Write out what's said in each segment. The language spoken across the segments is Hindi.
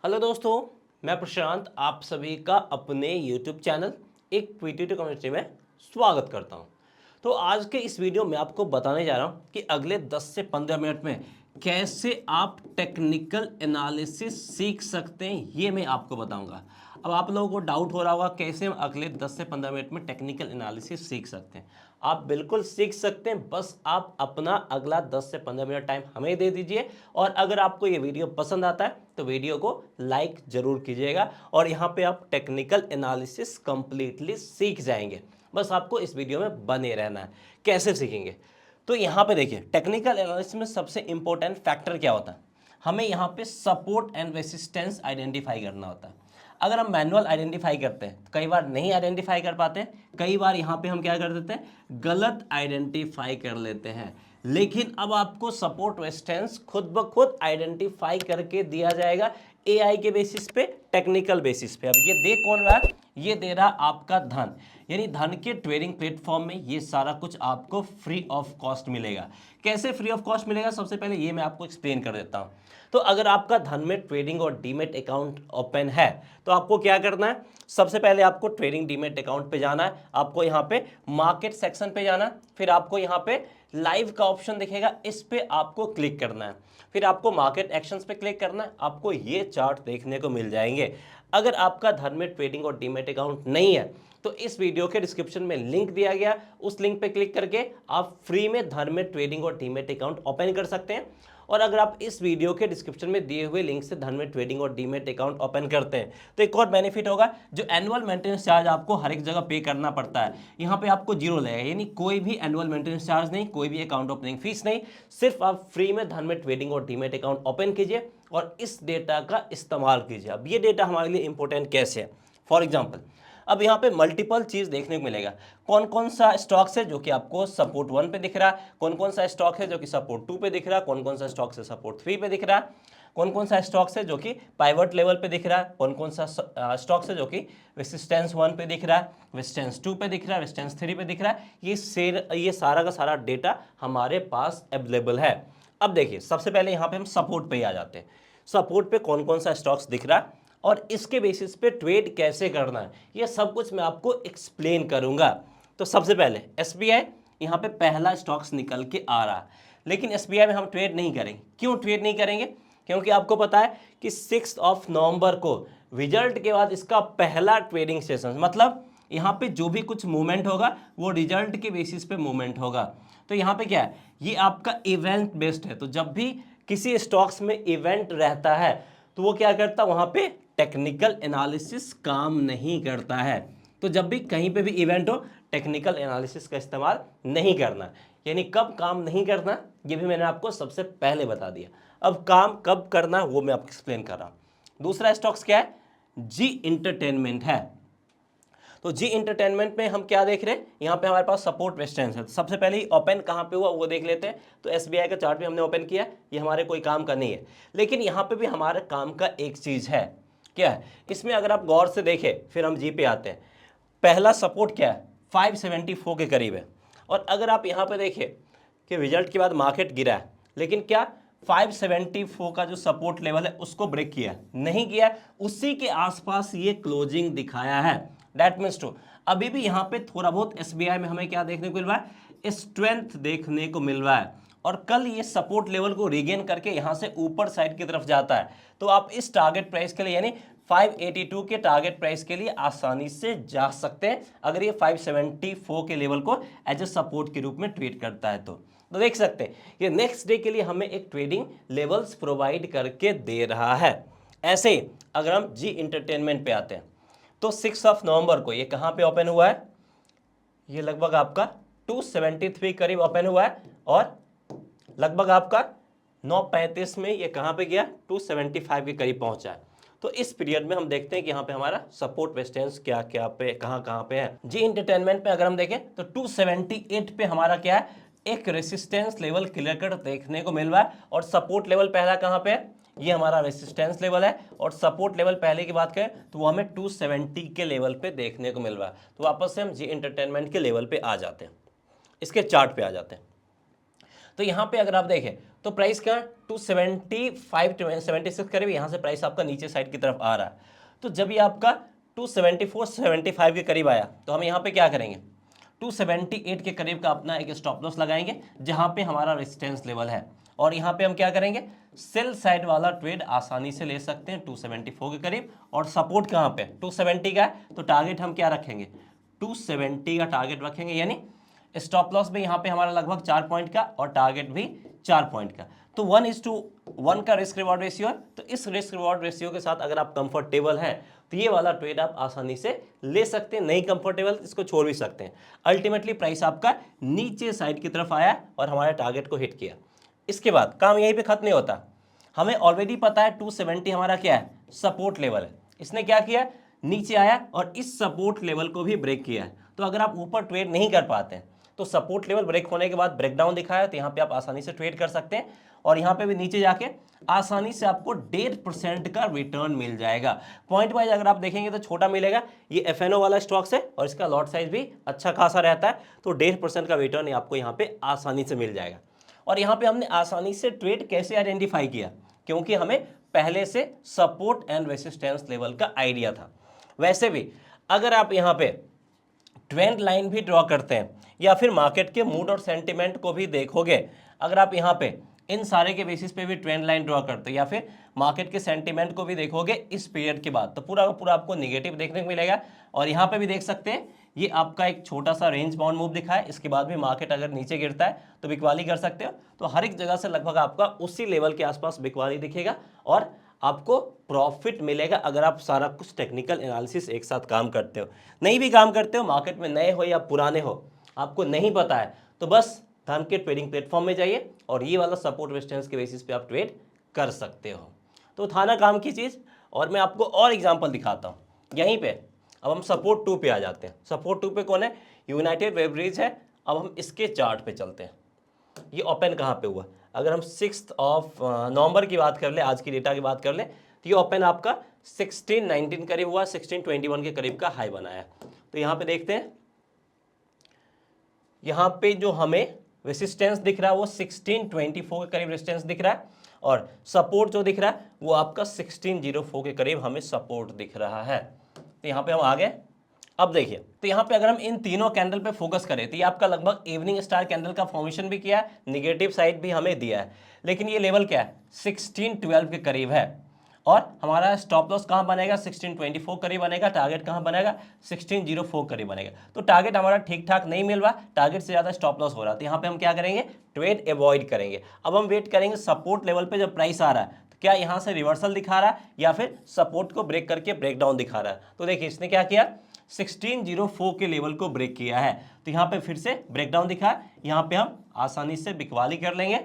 हेलो दोस्तों, मैं प्रशांत आप सभी का अपने YouTube चैनल एक पीटीटी कम्युनिटी में स्वागत करता हूं। तो आज के इस वीडियो में आपको बताने जा रहा हूं कि अगले 10 से 15 मिनट में कैसे आप टेक्निकल एनालिसिस सीख सकते हैं, ये मैं आपको बताऊंगा। अब आप लोगों को डाउट हो रहा होगा कैसे हम अगले 10 से 15 मिनट में टेक्निकल एनालिसिस सीख सकते हैं। आप बिल्कुल सीख सकते हैं, बस आप अपना अगला 10 से 15 मिनट टाइम हमें दे दीजिए। और अगर आपको ये वीडियो पसंद आता है तो वीडियो को लाइक जरूर कीजिएगा और यहाँ पे आप टेक्निकल एनालिसिस कंप्लीटली सीख जाएंगे। बस आपको इस वीडियो में बने रहना है। कैसे सीखेंगे? तो यहाँ पे देखिए, टेक्निकल एनालिसिस में सबसे इंपॉर्टेंट फैक्टर क्या होता है? हमें यहाँ पे सपोर्ट एंड रेसिस्टेंस आइडेंटिफाई करना होता है। अगर हम मैनुअल आइडेंटिफाई करते हैं तो कई बार नहीं आइडेंटिफाई कर पाते हैं, कई बार यहाँ पे हम क्या कर देते हैं, गलत आइडेंटिफाई कर लेते हैं। लेकिन अब आपको सपोर्ट रेजिस्टेंस खुद ब खुद आइडेंटिफाई करके दिया जाएगा, एआई के बेसिस पे, टेक्निकल बेसिस पे। अब ये दे कौन रहा है? ये दे रहा आपका धन, यानी धन के ट्रेडिंग प्लेटफॉर्म में ये सारा कुछ आपको फ्री ऑफ कॉस्ट मिलेगा। कैसे फ्री ऑफ कॉस्ट मिलेगा? सबसे पहले ये मैं आपको एक्सप्लेन कर देता हूँ। तो अगर आपका धन में ट्रेडिंग और डीमेट अकाउंट ओपन है तो आपको क्या करना है? सबसे पहले आपको ट्रेडिंग डीमेट अकाउंट पे जाना है, आपको यहाँ पे मार्केट सेक्शन पे जाना है, फिर आपको यहाँ पे लाइव का ऑप्शन दिखेगा, इस पे आपको क्लिक करना है, फिर आपको मार्केट एक्शंस पे क्लिक करना है। आपको ये चार्ट देखने को मिल जाएंगे। अगर आपका धन में ट्रेडिंग और डीमेट अकाउंट नहीं है तो इस वीडियो के डिस्क्रिप्शन में लिंक दिया गया, उस लिंक पे क्लिक करके आप फ्री में धन में ट्रेडिंग और डीमेट अकाउंट ओपन कर सकते हैं। और अगर आप इस वीडियो के डिस्क्रिप्शन में दिए हुए लिंक से धन में ट्रेडिंग और डीमेट अकाउंट ओपन करते हैं तो एक और बेनिफिट होगा, जो एनुअल मेंटेनेंस चार्ज आपको हर एक जगह पे करना पड़ता है, यहाँ पे आपको जीरो लगेगा। यानी कोई भी एनुअल मेंटेनेंस चार्ज नहीं, कोई भी अकाउंट ओपनिंग फीस नहीं, सिर्फ आप फ्री में धन में ट्रेडिंग और डीमेट अकाउंट ओपन कीजिए और इस डेटा का इस्तेमाल कीजिए। अब ये डेटा हमारे लिए इंपॉर्टेंट कैसे है? फॉर एग्जाम्पल, अब यहाँ पे मल्टीपल चीज देखने को मिलेगा। कौन कौन सा स्टॉक्स है जो कि आपको सपोर्ट 1 पे दिख रहा है, कौन कौन सा स्टॉक है जो कि सपोर्ट 2 पे दिख रहा है, कौन कौन सा स्टॉक है सपोर्ट 3 पे दिख रहा है, कौन कौन सा स्टॉक्स है जो कि पाइवट लेवल पे दिख रहा है, कौन कौन सा स्टॉक्स है जो कि रेसिस्टेंस 1 पे दिख रहा है, रेसिस्टेंस 2 पे दिख रहा है, रेसिस्टेंस 3 पे दिख रहा है। ये सारा का सारा डेटा हमारे पास अवेलेबल है। अब देखिए, सबसे पहले यहाँ पे हम सपोर्ट पे ही आ जाते हैं। सपोर्ट पे कौन कौन सा स्टॉक्स दिख रहा है और इसके बेसिस पे ट्रेड कैसे करना है, ये सब कुछ मैं आपको एक्सप्लेन करूंगा। तो सबसे पहले एसबीआई, यहाँ पे पहला स्टॉक्स निकल के आ रहा है, लेकिन एसबीआई में हम ट्रेड नहीं करेंगे। क्यों ट्रेड नहीं करेंगे? क्योंकि आपको पता है कि 6 नवंबर को रिजल्ट के बाद इसका पहला ट्रेडिंग सेशन, मतलब यहाँ पे जो भी कुछ मूवमेंट होगा वो रिजल्ट के बेसिस पे मूवमेंट होगा। तो यहाँ पे क्या है, ये आपका इवेंट बेस्ड है। तो जब भी किसी स्टॉक्स में इवेंट रहता है तो वो क्या करता है, वहां पे टेक्निकल एनालिसिस काम नहीं करता है। तो जब भी कहीं पे भी इवेंट हो, टेक्निकल एनालिसिस का इस्तेमाल नहीं करना। यानी कब काम नहीं करना, ये भी मैंने आपको सबसे पहले बता दिया। अब काम कब करना वो मैं आपको एक्सप्लेन कर रहा हूं। दूसरा स्टॉक्स क्या है? जी इंटरटेनमेंट है। तो जी इंटरटेनमेंट में हम क्या देख रहे हैं, यहाँ पे हमारे पास सपोर्ट रेजिस्टेंस है। सबसे पहले ही ओपन कहाँ पे हुआ वो देख लेते हैं। तो एसबीआई का चार्ट भी हमने ओपन किया, ये हमारे कोई काम का नहीं है, लेकिन यहाँ पे भी हमारे काम का एक चीज है। क्या है इसमें? अगर आप गौर से देखें, फिर हम जी पे आते हैं। पहला सपोर्ट क्या है? 574 के करीब है। और अगर आप यहाँ पे देखें कि रिजल्ट के बाद मार्केट गिरा है, लेकिन क्या 574 का जो सपोर्ट लेवल है उसको ब्रेक किया नहीं किया, उसी के आसपास ये क्लोजिंग दिखाया है। दैट मीन्स टू, अभी भी यहाँ पे थोड़ा बहुत एसबीआई में हमें क्या देखने को मिल रहा है, स्ट्रेंथ देखने को मिल रहा है। और कल ये सपोर्ट लेवल को रिगेन करके यहाँ से ऊपर साइड की तरफ जाता है तो आप इस टारगेट प्राइस के लिए यानी 582 के टारगेट प्राइस के लिए आसानी से जा सकते हैं, अगर ये 574 के लेवल को एज ए सपोर्ट के रूप में ट्रीट करता है तो देख सकते हैं ये नेक्स्ट डे के लिए हमें एक ट्रेडिंग लेवल्स प्रोवाइड करके दे रहा है। ऐसे ही अगर हम जी इंटरटेनमेंट पे आते हैं तो 6 नवंबर को ये कहाँ पे ओपन हुआ है, ये लगभग आपका 273 करीब ओपन हुआ है और लगभग आपका 9:35 में ये कहाँ पे गया, 275 के करीब पहुंचा है। तो इस पीरियड में हम देखते हैं कि यहाँ पे हमारा सपोर्ट रेजिस्टेंस क्या क्या पे कहाँ पे है। जी इंटरटेनमेंट पे अगर हम देखें तो 278 पे हमारा क्या है, एक रेसिस्टेंस लेवल क्लियर कट देखने को मिल रहा है। और सपोर्ट लेवल पहला कहाँ पे है, ये हमारा रेसिस्टेंस लेवल है। और सपोर्ट लेवल पहले की बात करें तो वो हमें 270 के लेवल पे देखने को मिल रहा है। तो वापस से हम जी इंटरटेनमेंट के लेवल पे आ जाते हैं, इसके चार्ट पे आ जाते हैं। तो यहाँ पे अगर आप देखें तो प्राइस का 275 76 करीब यहाँ से प्राइस आपका नीचे साइड की तरफ आ रहा है। तो जब ये आपका 274 75 के करीब आया तो हम यहाँ पे क्या करेंगे, 278 के करीब का अपना एक स्टॉप लॉस लगाएंगे जहाँ पे हमारा रेजिस्टेंस लेवल है, और यहाँ पे हम क्या करेंगे, सेल साइड वाला ट्रेड आसानी से ले सकते हैं 274 के करीब। और सपोर्ट कहाँ पे 270 का है, तो टारगेट हम क्या रखेंगे, 270 का टारगेट रखेंगे, यानी स्टॉप लॉस भी यहाँ पे हमारा लगभग 4 पॉइंट का और टारगेट भी 4 पॉइंट का। तो 1:1 का रिस्क रिवॉर्ड रेशियो है। तो इस रिस्क रिवॉर्ड रेशियो के साथ अगर आप कंफर्टेबल हैं तो ये वाला ट्रेड आप आसानी से ले सकते हैं, नहीं कंफर्टेबल इसको छोड़ भी सकते हैं। अल्टीमेटली प्राइस आपका नीचे साइड की तरफ आया और हमारे टारगेट को हिट किया। इसके बाद काम यहीं पे खत्म नहीं होता, हमें ऑलरेडी पता है 270 हमारा क्या है, सपोर्ट लेवल है। इसने क्या किया, नीचे आया और इस सपोर्ट लेवल को भी ब्रेक किया है। तो अगर आप ऊपर ट्रेड नहीं कर पाते हैं तो सपोर्ट लेवल ब्रेक होने के बाद ब्रेकडाउन दिखाया, तो यहाँ पे आप आसानी से ट्रेड कर सकते हैं और यहाँ पे भी नीचे जाके आसानी से आपको 1.5% का रिटर्न मिल जाएगा। पॉइंट वाइज अगर आप देखेंगे तो छोटा मिलेगा, ये एफएनओ वाला स्टॉक्स है और इसका लॉट साइज भी अच्छा खासा रहता है, तो 1.5% का रिटर्न आपको यहाँ पे आसानी से मिल जाएगा। और यहाँ पे हमने आसानी से ट्रेड कैसे आइडेंटिफाई किया, क्योंकि हमें पहले से सपोर्ट एंड रेसिस्टेंस लेवल का आइडिया था। वैसे भी अगर आप यहाँ पे ट्रेंड लाइन भी ड्रॉ करते हैं या फिर मार्केट के मूड और सेंटिमेंट को भी देखोगे, अगर आप यहाँ पे इन सारे के बेसिस पे भी ट्रेंड लाइन ड्रॉ करते हैं या फिर मार्केट के सेंटिमेंट को भी देखोगे इस पीरियड के बाद, तो पूरा का पूरा आपको निगेटिव देखने को मिलेगा। और यहाँ पे भी देख सकते हैं ये आपका एक छोटा सा रेंज बाउंड मूव दिखा है, इसके बाद भी मार्केट अगर नीचे गिरता है तो बिकवाली कर सकते हो। तो हर एक जगह से लगभग आपका उसी लेवल के आसपास बिकवाली दिखेगा और आपको प्रॉफिट मिलेगा अगर आप सारा कुछ टेक्निकल एनालिसिस एक साथ काम करते हो। नहीं भी काम करते हो, मार्केट में नए हो या पुराने हो, आपको नहीं पता है, तो बस धन के ट्रेडिंग प्लेटफॉर्म में जाइए और ये वाला सपोर्ट रेजिस्टेंस के बेसिस पे आप ट्रेड कर सकते हो। तो था ना काम की चीज़। और मैं आपको और एग्जांपल दिखाता हूँ यहीं पे। अब हम सपोर्ट 2 पे आ जाते हैं। सपोर्ट 2 पे कौन है, यूनाइटेड वेब्रिज है। अब हम इसके चार्ट पे चलते हैं, ये ओपन कहाँ पे हुआ, अगर हम 6 नवंबर की बात कर ले, आज की डेटा की बात कर ले, तो ये ओपन आपका 1619 करीब हुआ, 1621 के करीब का हाई बनाया। तो यहाँ पे देखते हैं, यहाँ पे जो हमें रेसिस्टेंस दिख रहा है वो 1624 के करीब रेसिस्टेंस दिख रहा है और सपोर्ट जो दिख रहा है वो आपका 1604 के करीब हमें सपोर्ट दिख रहा है। तो यहाँ पे हम आ गए। अब देखिए, तो यहाँ पे अगर हम इन तीनों कैंडल पे फोकस करें तो ये आपका लगभग इवनिंग स्टार कैंडल का फॉर्मेशन भी किया है, निगेटिव साइड भी हमें दिया है, लेकिन ये लेवल क्या है 1612 के करीब है। और हमारा स्टॉप लॉस कहाँ बनेगा 1624 करीब बनेगा, टारगेट कहाँ बनेगा 1604 करीब बनेगा। तो टारगेट हमारा ठीक ठाक नहीं मिल रहा, टारगेट से ज़्यादा स्टॉप लॉस हो रहा है। तो यहाँ पे हम क्या करेंगे, ट्रेड अवॉइड करेंगे। अब हम वेट करेंगे सपोर्ट लेवल पे जब प्राइस आ रहा है तो क्या यहाँ से रिवर्सल दिखा रहा है या फिर सपोर्ट को ब्रेक करके ब्रेकडाउन दिखा रहा है। तो देखिए इसने क्या किया, 1604 के लेवल को ब्रेक किया है, तो यहाँ पे फिर से ब्रेकडाउन दिखा है। यहाँ पे हम आसानी से बिकवाली कर लेंगे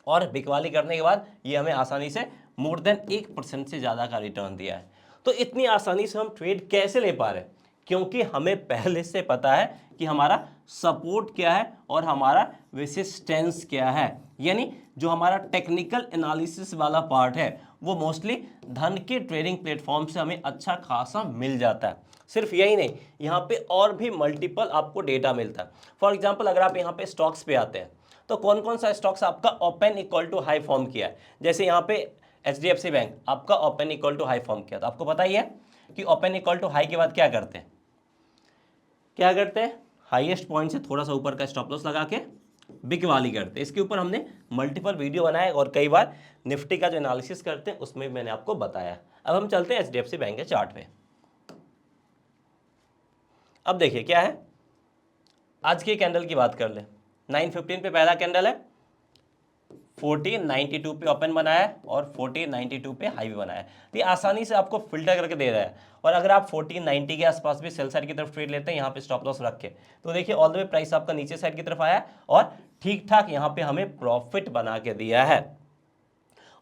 और बिकवाली करने के बाद ये हमें आसानी से मोर देन 1% से ज़्यादा का रिटर्न दिया है। तो इतनी आसानी से हम ट्रेड कैसे ले पा रहे हैं, क्योंकि हमें पहले से पता है कि हमारा सपोर्ट क्या है और हमारा रेसिस्टेंस क्या है। यानी जो हमारा टेक्निकल एनालिसिस वाला पार्ट है वो मोस्टली धन के ट्रेडिंग प्लेटफॉर्म से हमें अच्छा खासा मिल जाता है। सिर्फ यही नहीं, यहाँ पे और भी मल्टीपल आपको डेटा मिलता है। फॉर एग्जाम्पल अगर आप यहाँ पे स्टॉक्स पे आते हैं तो कौन कौन सा स्टॉक्स आपका open equal to high form किया है। जैसे यहाँ पे HDFC बैंक आपका open equal to high form किया, तो आपको पता ही है कि ओपन इक्वल टू हाई के बाद क्या करते हैं, क्या करते हैं, हाईएस्ट पॉइंट से थोड़ा सा ऊपर का स्टॉप लॉस लगा के बिकवाली करते हैं। इसके ऊपर हमने मल्टीपल वीडियो बनाए और कई बार निफ्टी का जो एनालिसिस करते हैं उसमें भी मैंने आपको बताया। अब हम चलते हैं HDFC बैंक के चार्ट पे। अब देखिए क्या है, आज के कैंडल की बात कर ले, 9:15 पे पहला कैंडल है, 1492 पे ओपन बनाया है और 1492 पे हाई भी बनाया है। तो ये आसानी से आपको फिल्टर करके दे रहा है। और अगर आप 1490 के आसपास भी सेल साइड की तरफ ट्रेड लेते हैं यहाँ पे स्टॉप लॉस रख के, तो देखिए ऑल द वे प्राइस आपका नीचे साइड की तरफ आया और ठीक ठाक यहाँ पे हमें प्रॉफिट बना के दिया है।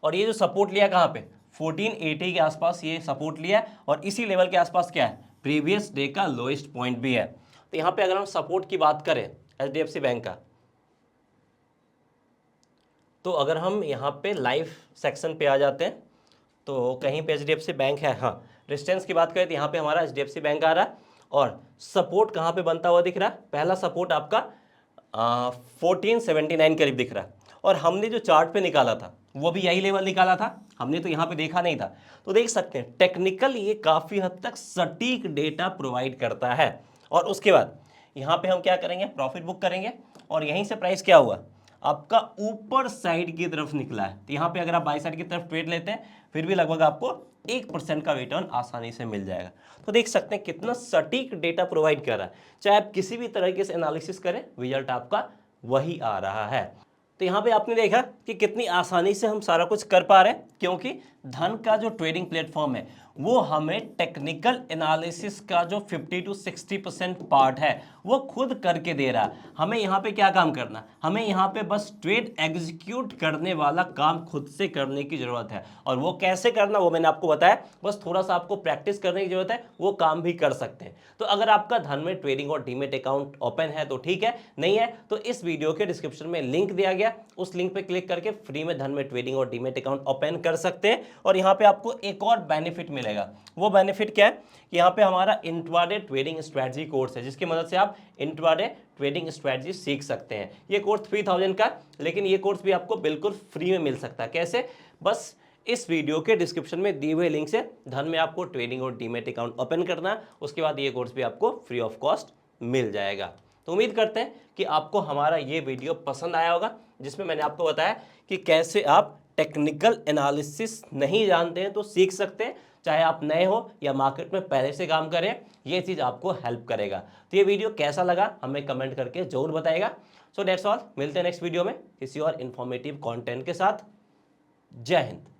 और ये जो सपोर्ट लिया कहाँ पे 1480 के आसपास ये सपोर्ट लिया और इसी लेवल के आसपास क्या है प्रीवियस डे का लोएस्ट पॉइंट भी है। तो यहाँ पे अगर हम सपोर्ट की बात करें HDFC बैंक का, तो अगर हम यहाँ पे लाइव सेक्शन पे आ जाते हैं तो कहीं पे HDFC बैंक है। हाँ, रेजिस्टेंस की बात करें तो यहाँ पे हमारा HDFC बैंक आ रहा है और सपोर्ट कहाँ पे बनता हुआ दिख रहा है, पहला सपोर्ट आपका 1479 करीब दिख रहा है, और हमने जो चार्ट पे निकाला था वो भी यही लेवल निकाला था, हमने तो यहाँ पे देखा नहीं था। तो देख सकते हैं टेक्निकल ये काफ़ी हद तक सटीक डेटा प्रोवाइड करता है। और उसके बाद यहाँ पे हम क्या करेंगे, प्रॉफिट बुक करेंगे, और यहीं से प्राइस क्या हुआ आपका ऊपर साइड की तरफ निकला है। तो यहाँ पे अगर आप बाई साइड की तरफ ट्रेड लेते हैं फिर भी लगभग आपको 1% का रिटर्न आसानी से मिल जाएगा। तो देख सकते हैं कितना सटीक डेटा प्रोवाइड कर रहा है, चाहे आप किसी भी तरीके से एनालिसिस करें रिजल्ट आपका वही आ रहा है। तो यहाँ पे आपने देखा कि कितनी आसानी से हम सारा कुछ कर पा रहे हैं, क्योंकि धन का जो ट्रेडिंग प्लेटफॉर्म है वो हमें टेक्निकल एनालिसिस का जो 50 to 60% पार्ट है वो खुद करके दे रहा है। हमें यहाँ पे क्या काम करना, हमें यहाँ पे बस ट्रेड एग्जीक्यूट करने वाला काम खुद से करने की जरूरत है। और वो कैसे करना वो मैंने आपको बताया, बस थोड़ा सा आपको प्रैक्टिस करने की जरूरत है, वो काम भी कर सकते हैं। तो अगर आपका धन में ट्रेडिंग और डीमेट अकाउंट ओपन है तो ठीक है, नहीं है तो इस वीडियो के डिस्क्रिप्शन में लिंक दिया गया, उस लिंक पे क्लिक करके फ्री में धन में ट्रेडिंग और डीमेट अकाउंट ओपन कर सकते हैं। और यहाँ पे आपको एक और बेनिफिट मिलेगा, वो बेनिफिट क्या है कि यहाँ पे हमारा इंट्राडे ट्रेडिंग स्ट्रेटजी कोर्स है, जिसकी मदद से आप इंट्राडे ट्रेडिंग स्ट्रेटजी सीख सकते हैं। ये कोर्स 3000 का, लेकिन ये कोर्स भी आपको बिल्कुल फ्री में मिल सकता है। कैसे, बस इस वीडियो के डिस्क्रिप्शन में दिए हुए लिंक से धन में आपको ट्रेडिंग और डीमेट अकाउंट ओपन करना है, उसके बाद ये कोर्स भी आपको फ्री ऑफ कॉस्ट मिल जाएगा। तो उम्मीद करते हैं कि आपको हमारा ये वीडियो पसंद आया होगा, जिसमें मैंने आपको बताया कि कैसे आप टेक्निकल एनालिसिस नहीं जानते हैं तो सीख सकते हैं, चाहे आप नए हो या मार्केट में पहले से काम करें, ये चीज़ आपको हेल्प करेगा। तो ये वीडियो कैसा लगा हमें कमेंट करके जरूर बताएगा। सो दैट्स ऑल, मिलते हैं नेक्स्ट वीडियो में किसी और इन्फॉर्मेटिव कंटेंट के साथ। जय हिंद।